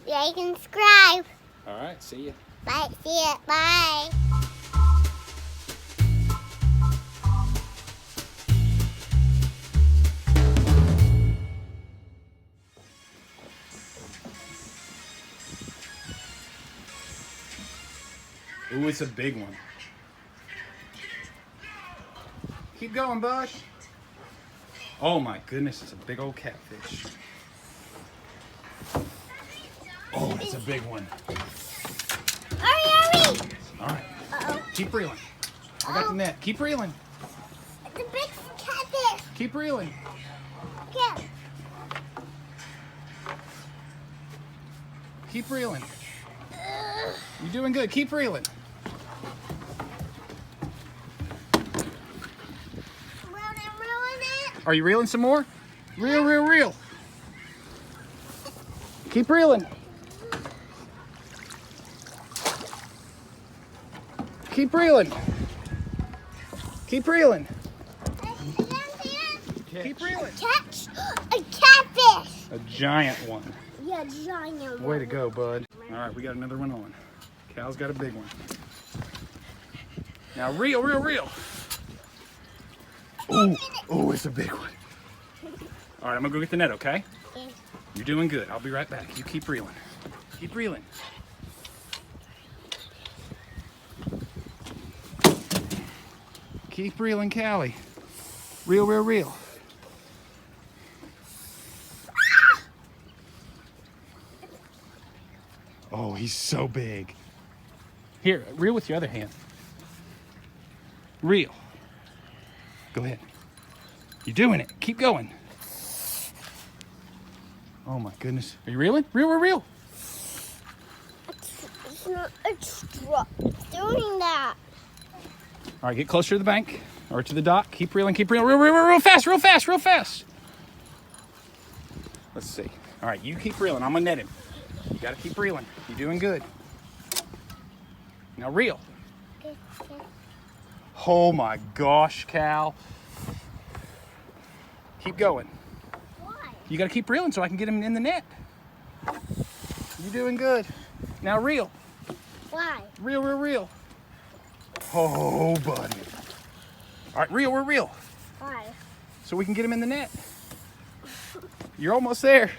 like and subscribe. All right, see ya. Bye. See ya. Bye. Ooh, it's a big one. Keep going, Bush. Oh my goodness, it's a big old catfish. Oh, it's a big one. Hurry. All right, Uh-oh. keep reeling. I got the net. Keep reeling. The big catfish. Keep reeling. Yeah. Keep reeling. You're doing good. Keep reeling. Are you reeling some more? Reel, reel, reel. Keep reeling. Keep reeling. Keep reeling. Keep reeling. Catch a catfish. A giant one. Yeah, giant one. Way to go, bud. All right, we got another one on. Cal's got a big one. Now reel, reel, reel. Ooh, ooh, it's a big one. All right, I'm gonna go get the net, okay? Yeah. You're doing good. I'll be right back. You keep reeling. Keep reeling. Keep reeling, Callie. Reel, reel, reel. Oh, he's so big. Here, reel with your other hand. Reel. Go ahead. You're doing it. Keep going. Oh my goodness. Are you reeling? Reel, reel, reel. It's not doing that. All right, get closer to the bank or to the dock. Keep reeling, reel, reel, reel, real fast, real fast, real fast. Let's see. All right, you keep reeling. I'm gonna net him. You gotta keep reeling. You're doing good. Now reel. Okay. Oh my gosh, Cal. Keep going. Why? You gotta keep reeling so I can get him in the net. You're doing good. Now reel. Why? Reel, reel, reel. Oh, buddy. All right, reel, we're reel. Why? So we can get him in the net. You're almost there.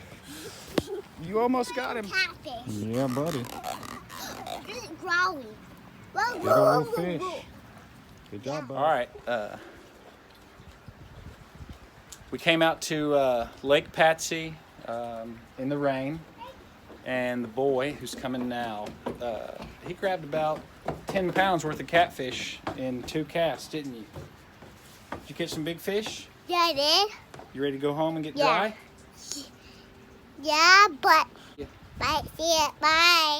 You almost got him. Catfish. Yeah, buddy. This is growling. Whoa, Good old fish. Good job, buddy. All right. We came out to Lake Patsy in the rain, and the boy who's coming now, he grabbed about 10 pounds worth of catfish in 2 casts, didn't you? Did you catch some big fish? Yeah, I did. You ready to go home and get Yeah. dry? Yeah, but Yeah. bye. See it. Bye.